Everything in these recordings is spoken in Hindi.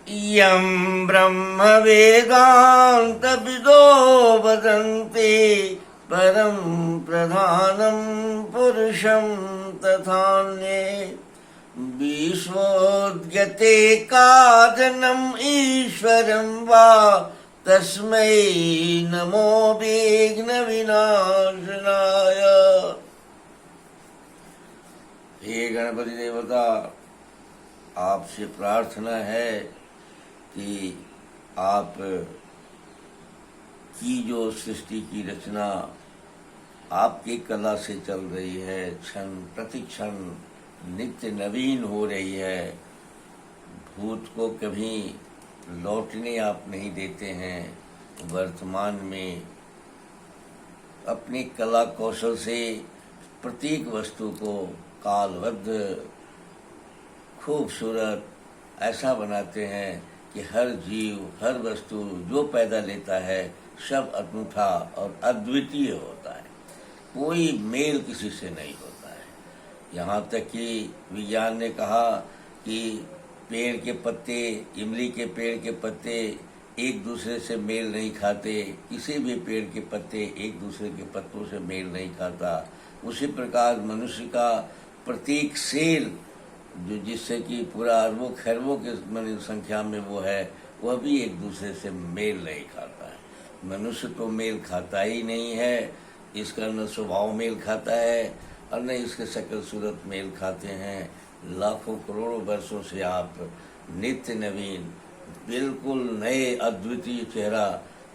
यं ब्रह्म वेदांत विदो वदन्ति परं प्रधानं पुरुषं तथान्ये विश्वोद्यते कारणम् ईश्वरं वा तस्मै नमो विघ्न विनाशनाय। हे गणपति देवता, आपसे प्रार्थना है कि आप की जो सृष्टि की रचना आपकी कला से चल रही है, क्षण प्रतिक्षण नित्य नवीन हो रही है। भूत को कभी लौटने आप नहीं देते हैं। वर्तमान में अपनी कला कौशल से प्रत्येक वस्तु को कालबद्ध खूबसूरत ऐसा बनाते हैं कि हर जीव हर वस्तु जो पैदा लेता है सब अनूठा और अद्वितीय होता है। कोई मेल किसी से नहीं होता है। यहाँ तक कि विज्ञान ने कहा कि पेड़ के पत्ते, इमली के पेड़ के पत्ते एक दूसरे से मेल नहीं खाते। किसी भी पेड़ के पत्ते एक दूसरे के पत्तों से मेल नहीं खाता। उसी प्रकार मनुष्य का प्रत्येक सेल जो जिससे कि पूरा अरबों खैरबों के संख्या में वो है, वह भी एक दूसरे से मेल नहीं खाता है। मनुष्य तो मेल खाता ही नहीं है। इसका न स्वभाव मेल खाता है और न इसके शक्ल सूरत मेल खाते हैं। लाखों करोड़ों वर्षों से आप नित्य नवीन बिल्कुल नए अद्वितीय चेहरा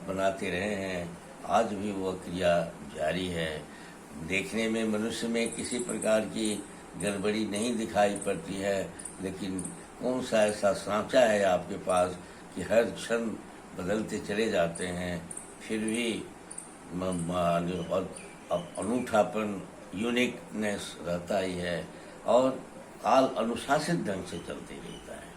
बनाते रहे हैं। आज भी वह क्रिया जारी है। देखने में मनुष्य में किसी प्रकार की गड़बड़ी नहीं दिखाई पड़ती है, लेकिन कौन सा ऐसा सांचा है आपके पास कि हर क्षण बदलते चले जाते हैं, फिर भी अनूठापन यूनिकनेस रहता ही है और काल अनुशासित ढंग से चलते रहता है।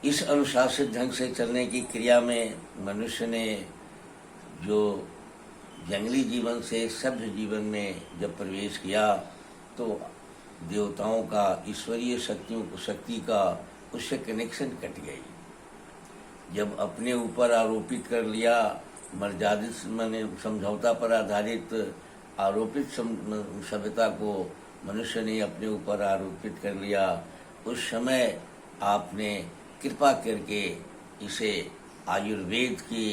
इस अनुशासित ढंग से चलने की क्रिया में मनुष्य ने जो जंगली जीवन से सभ्य जीवन में जब प्रवेश किया तो देवताओं का, ईश्वरीय शक्ति का उससे कनेक्शन कट गई। जब अपने ऊपर आरोपित कर लिया, मर्यादित माने समझौता पर आधारित आरोपित सभ्यता को मनुष्य ने अपने ऊपर आरोपित कर लिया, उस समय आपने कृपा करके इसे आयुर्वेद की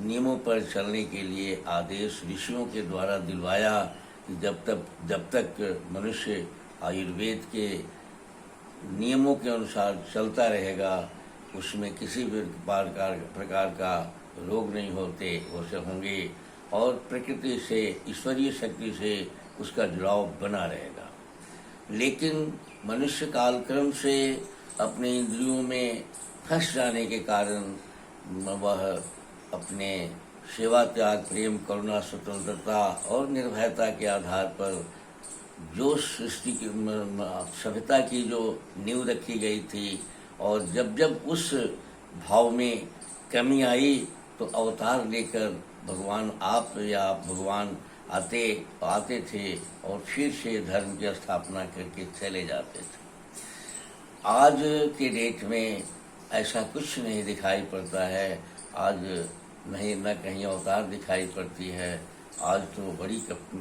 नियमों पर चलने के लिए आदेश ऋषियों के द्वारा दिलवाया कि जब तक मनुष्य आयुर्वेद के नियमों के अनुसार चलता रहेगा, उसमें किसी भी प्रकार का रोग नहीं होंगे और प्रकृति से, ईश्वरीय शक्ति से उसका जुड़ाव बना रहेगा। लेकिन मनुष्य कालक्रम से अपने इंद्रियों में फंस जाने के कारण वह अपने सेवा, त्याग, प्रेम, करुणा, स्वतंत्रता और निर्भयता के आधार पर जो सृष्टि की सभ्यता की जो नींव रखी गई थी, और जब उस भाव में कमी आई तो अवतार लेकर भगवान आप या भगवान आते थे और फिर से धर्म की स्थापना करके चले जाते थे। आज के डेट में ऐसा कुछ नहीं दिखाई पड़ता है। आज नहीं न कहीं अवतार दिखाई पड़ती है। आज तो बड़ी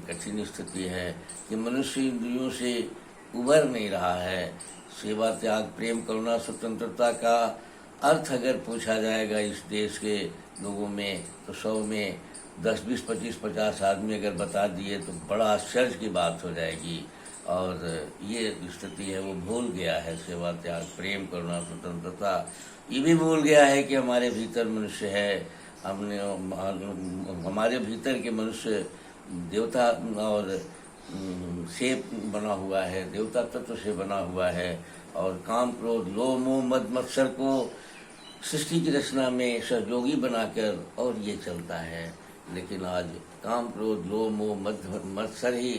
कठिन स्थिति है कि मनुष्य इंद्रियों से उबर नहीं रहा है। सेवा, त्याग, प्रेम, करुणा, स्वतंत्रता का अर्थ अगर पूछा जाएगा इस देश के लोगों में तो 100 में 10, 20, 25, 50 आदमी अगर बता दिए तो बड़ा आश्चर्य की बात हो जाएगी। और ये स्थिति है, वो भूल गया है सेवा, त्याग, प्रेम, करुणा, स्वतंत्रता। ये भी भूल गया है कि हमारे भीतर मनुष्य है। हमारे भीतर के मनुष्य देवता और से बना हुआ है, देवता तत्व से बना हुआ है। और काम, क्रोध, लोभ, मोह, मद, मत्सर को सृष्टि की रचना में सहयोगी बनाकर और ये चलता है। लेकिन आज काम, क्रोध, लोभ, मोह, मद, मत्सर ही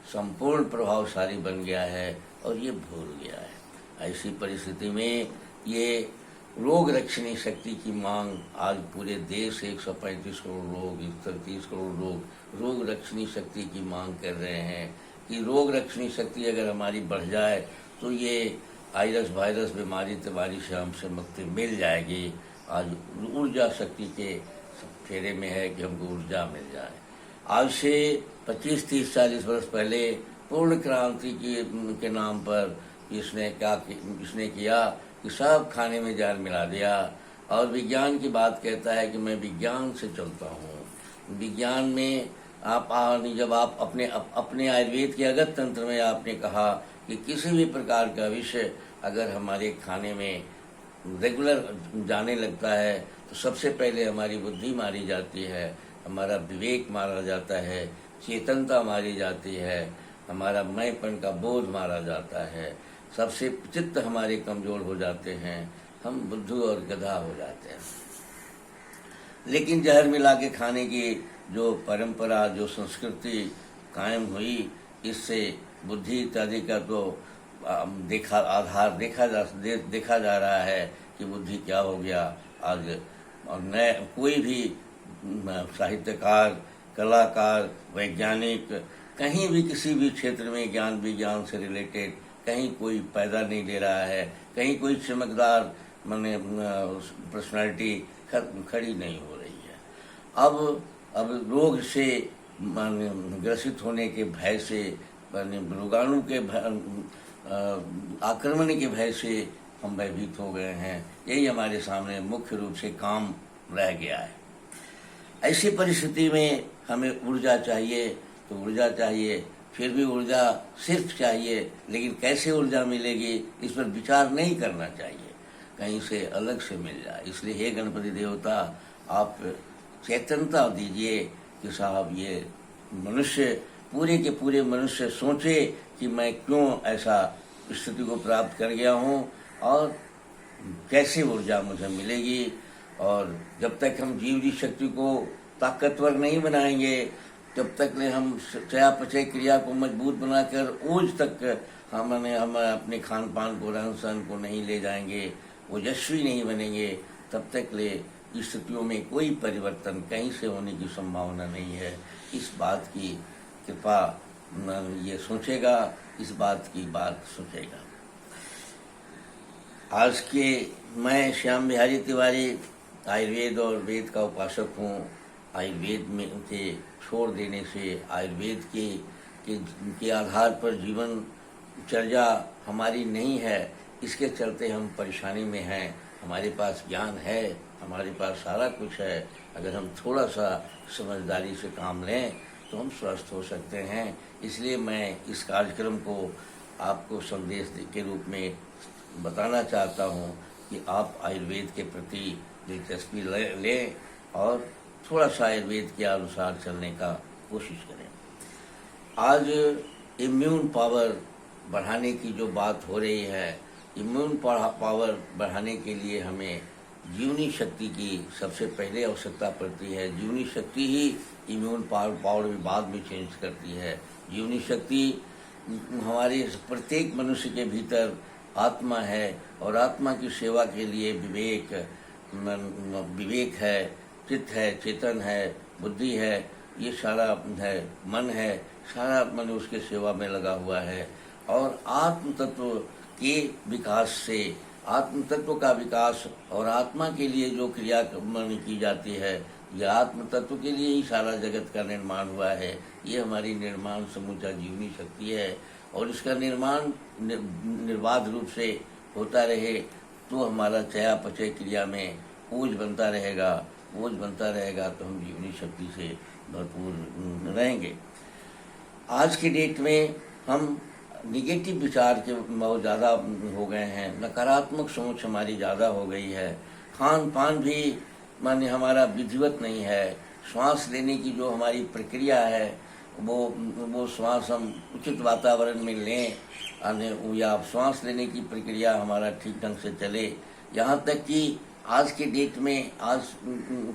संपूर्ण प्रभावशाली बन गया है और ये भूल गया है। ऐसी परिस्थिति में ये रोग रक्षणी शक्ति की मांग आज पूरे देश 135 करोड़ लोग, 130 करोड़ लोग रोग रक्षणी शक्ति की मांग कर रहे हैं कि रोग रक्षणी शक्ति अगर हमारी बढ़ जाए तो ये आयरस वायरस बीमारी तिमारी से हमसे मुक्ति मिल जाएगी। आज ऊर्जा शक्ति के फेरे में है कि हमको ऊर्जा मिल जाए। आज से 25, 30, 40 वर्ष पहले पूर्ण क्रांति के नाम पर इसने किया कि सब खाने में जहर मिला दिया और विज्ञान की बात कहता है कि मैं विज्ञान से चलता हूँ। विज्ञान में जब आप अपने आयुर्वेद के अगत तंत्र में आपने कहा कि किसी भी प्रकार का विषय अगर हमारे खाने में रेगुलर जाने लगता है तो सबसे पहले हमारी बुद्धि मारी जाती है, हमारा विवेक मारा जाता है, चेतनता मारी जाती है, हमारा मैंपन का बोध मारा जाता है, सबसे चित्त हमारे कमजोर हो जाते हैं, हम बुद्धू और गधा हो जाते हैं। लेकिन जहर मिला के खाने की जो परंपरा, जो संस्कृति कायम हुई, इससे बुद्धि इत्यादि का तो देखा जा रहा है कि बुद्धि क्या हो गया। आज और नए कोई भी साहित्यकार, कलाकार, वैज्ञानिक कहीं भी किसी भी क्षेत्र में ज्ञान विज्ञान से रिलेटेड कहीं कोई पैदा नहीं ले रहा है, कहीं कोई चमकदार पर्सनालिटी खड़ी नहीं हो रही है। अब रोग से ग्रसित होने के भय से, रोगाणु के आक्रमण के भय से हम भयभीत हो गए हैं। यही हमारे सामने मुख्य रूप से काम रह गया है। ऐसी परिस्थिति में हमें ऊर्जा चाहिए, तो ऊर्जा चाहिए, फिर भी ऊर्जा सिर्फ चाहिए, लेकिन कैसे ऊर्जा मिलेगी इस पर विचार नहीं करना चाहिए, कहीं से अलग से मिल जाए। इसलिए हे गणपति देवता, आप चेतनता दीजिए कि साहब ये मनुष्य, पूरे के पूरे मनुष्य सोचे कि मैं क्यों ऐसा स्थिति को प्राप्त कर गया हूँ और कैसे ऊर्जा मुझे मिलेगी। और जब तक हम जीवनी शक्ति को ताकतवर नहीं बनाएंगे, जब तक हम चयापचय क्रिया को मजबूत बनाकर ओज तक हम अपने खान पान को, रहन सहन को नहीं ले जाएंगे, ओजस्वी नहीं बनेंगे, तब तक स्थितियों में कोई परिवर्तन कहीं से होने की संभावना नहीं है। इस बात की कृपा ये सोचेगा, इस बात की बात सोचेगा। आज के मैं श्याम बिहारी तिवारी आयुर्वेद और वेद का उपासक हूँ। आयुर्वेद में के छोड़ देने से, आयुर्वेद के आधार पर जीवन चर्या हमारी नहीं है, इसके चलते हम परेशानी में हैं। हमारे पास ज्ञान है, हमारे पास सारा कुछ है, अगर हम थोड़ा सा समझदारी से काम लें तो हम स्वस्थ हो सकते हैं। इसलिए मैं इस कार्यक्रम को आपको संदेश के रूप में बताना चाहता हूँ कि आप आयुर्वेद के प्रति दिलचस्पी लें और थोड़ा सा आयुर्वेद के अनुसार चलने का कोशिश करें। आज इम्यून पावर बढ़ाने की जो बात हो रही है, इम्यून पावर बढ़ाने के लिए हमें जीवनी शक्ति की सबसे पहले आवश्यकता पड़ती है। जीवनी शक्ति ही इम्यून पावर भी बाद में चेंज करती है। जीवनी शक्ति हमारे प्रत्येक मनुष्य के भीतर आत्मा है और आत्मा की सेवा के लिए विवेक है, चित्त है, चेतन है, बुद्धि है, ये सारा है, मन है, सारा मन उसके सेवा में लगा हुआ है। और आत्म तत्व के विकास से, आत्म तत्व का विकास और आत्मा के लिए जो क्रिया की जाती है, यह आत्म तत्व के लिए ही सारा जगत का निर्माण हुआ है। ये हमारी निर्माण समूचा जीवनी शक्ति है और इसका निर्माण निर्बाध रूप से होता रहे तो हमारा चयापचय क्रिया में ओज बनता रहेगा। ओज बनता रहेगा तो हम जीवनी शक्ति से भरपूर रहेंगे। आज की डेट में हम निगेटिव विचार के बहुत ज़्यादा हो गए हैं, नकारात्मक सोच हमारी ज़्यादा हो गई है। खान पान भी माने हमारा विधिवत नहीं है। श्वास लेने की जो हमारी प्रक्रिया है वो श्वास हम उचित वातावरण में लें या श्वास लेने की प्रक्रिया हमारा ठीक ढंग से चले। यहाँ तक कि आज के डेट में, आज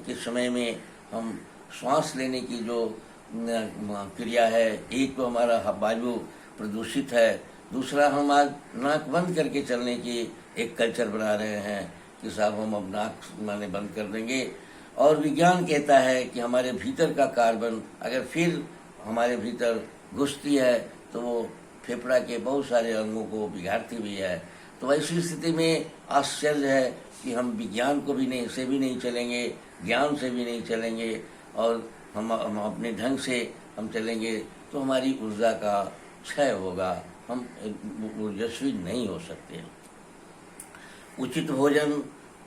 के समय में हम श्वास लेने की जो क्रिया है, एक तो हमारा वायु प्रदूषित है, दूसरा हम आज नाक बंद करके चलने की एक कल्चर बना रहे हैं कि साहब हम अब नाक माने बंद कर देंगे। और विज्ञान कहता है कि हमारे भीतर का कार्बन अगर फिर हमारे भीतर घुसती है तो वो फेफड़ा के बहुत सारे अंगों को बिगाड़ती भी है। तो ऐसी स्थिति में आश्चर्य है कि हम विज्ञान को भी नहीं चलेंगे, ज्ञान से भी नहीं चलेंगे, और हम अपने ढंग से हम चलेंगे तो हमारी ऊर्जा का क्षय होगा, हम ऊर्जस्वी नहीं हो सकते। उचित भोजन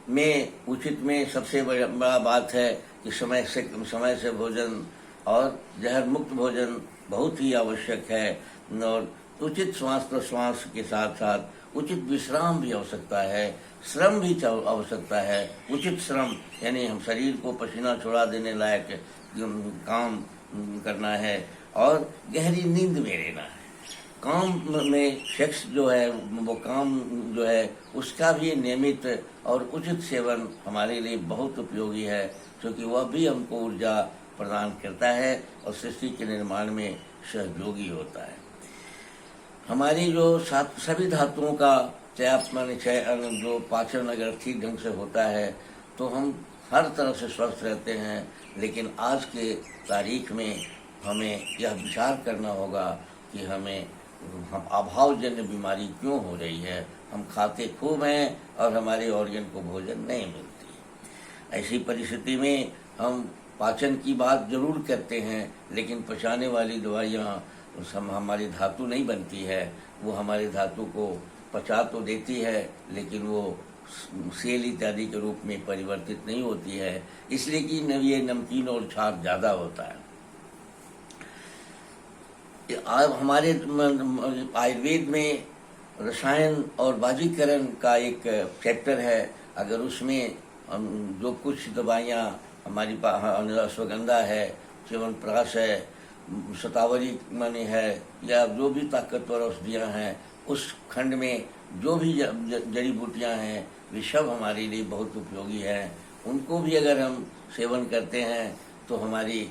में सबसे बड़ा बात है कि समय से भोजन और जहर मुक्त भोजन बहुत ही आवश्यक है, और उचित श्वास प्रश्वास के साथ साथ उचित विश्राम भी आवश्यकता है, श्रम भी आवश्यकता है। उचित श्रम यानी हम शरीर को पसीना छुड़ा देने लायक काम करना है, और गहरी नींद में रहना है। काम में सेक्स जो है, वो काम जो है उसका भी नियमित और उचित सेवन हमारे लिए बहुत उपयोगी है, क्योंकि वह भी हमको ऊर्जा प्रदान करता है और सृष्टि के निर्माण में सहयोगी होता है। हमारी जो सभी धातुओं का जो पाचन अगर ठीक ढंग से होता है तो हम हर तरह से स्वस्थ रहते हैं। लेकिन आज के तारीख में हमें यह विचार करना होगा कि हम अभावजन्य बीमारी क्यों हो रही है। हम खाते खूब हैं और हमारे ऑर्गन को भोजन नहीं मिलती। ऐसी परिस्थिति में हम पाचन की बात जरूर करते हैं, लेकिन पचाने वाली दवाइयाँ हमारी धातु नहीं बनती है। वो हमारी धातु को पचा तो देती है, लेकिन वो सेल इत्यादि के रूप में परिवर्तित नहीं होती है, इसलिए कि ये नमकीन और छाछ ज़्यादा होता है। हमारे आयुर्वेद में रसायन और बाजीकरण का एक चैप्टर है। अगर उसमें जो कुछ दवाइयाँ हमारी अश्वगंधा है, च्यवनप्राश है, शतावरी माने है, या जो भी ताकतवर औषधियाँ हैं, उस खंड में जो भी जड़ी बूटियाँ हैं वे सब हमारे लिए बहुत उपयोगी हैं। उनको भी अगर हम सेवन करते हैं तो हमारी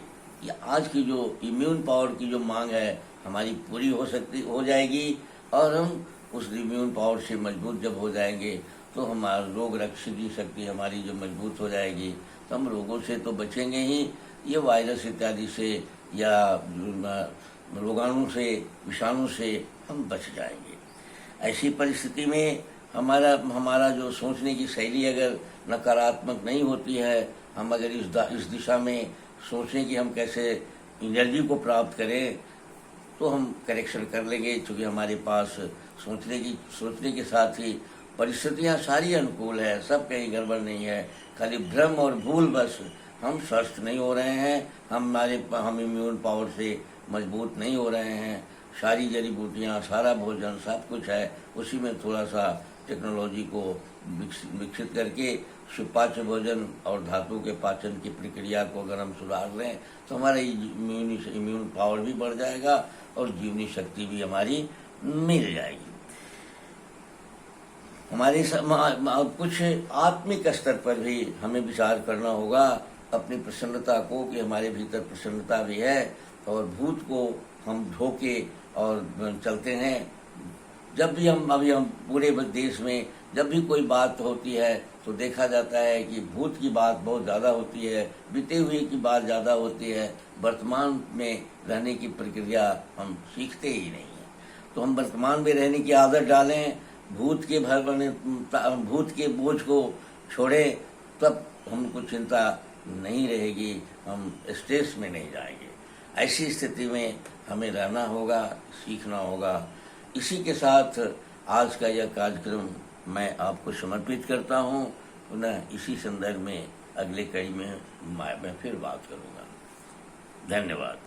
आज की जो इम्यून पावर की जो मांग है हमारी पूरी हो जाएगी, और हम उस इम्यून पावर से मजबूत जब हो जाएंगे तो हमारा रोग रक्षक शक्ति हमारी जो मजबूत हो जाएगी तो हम रोगों से तो बचेंगे ही, ये वायरस इत्यादि से या रोगाणु से, विषाणु से हम बच जाएंगे। ऐसी परिस्थिति में हमारा जो सोचने की शैली अगर नकारात्मक नहीं होती है, हम अगर इस दिशा में सोचें कि हम कैसे एनर्जी को प्राप्त करें, तो हम करेक्शन कर लेंगे, क्योंकि हमारे पास सोचने के साथ ही परिस्थितियाँ सारी अनुकूल है, सब कहीं गड़बड़ नहीं है। खाली भ्रम और भूल बस हम स्वस्थ नहीं हो रहे हैं, हम इम्यून पावर से मजबूत नहीं हो रहे हैं। सारी जड़ी बूटियाँ, सारा भोजन, सब कुछ है, उसी में थोड़ा सा टेक्नोलॉजी को विकसित करके सुपाच्य भोजन और धातु के पाचन की प्रक्रिया को अगर हम सुधार लें तो हमारा इम्यून पावर भी बढ़ जाएगा और जीवनी शक्ति भी हमारी मिल जाएगी। हमारे कुछ आत्मिक स्तर पर भी हमें विचार करना होगा अपनी प्रसन्नता को, कि हमारे भीतर प्रसन्नता भी है, और भूत को हम ढोके और चलते हैं। जब भी हम पूरे देश में जब भी कोई बात होती है तो देखा जाता है कि भूत की बात बहुत ज़्यादा होती है, बीते हुए की बात ज़्यादा होती है। वर्तमान में रहने की प्रक्रिया हम सीखते ही नहीं हैं। तो हम वर्तमान में रहने की आदत डालें, भूत के बोझ को छोड़ें, तब हमको चिंता नहीं रहेगी, हम स्ट्रेस में नहीं जाएंगे। ऐसी स्थिति में हमें रहना होगा, सीखना होगा। इसी के साथ आज का यह कार्यक्रम मैं आपको समर्पित करता हूँ। पुनः इसी संदर्भ में अगले कड़ी में मैं फिर बात करूँगा। धन्यवाद।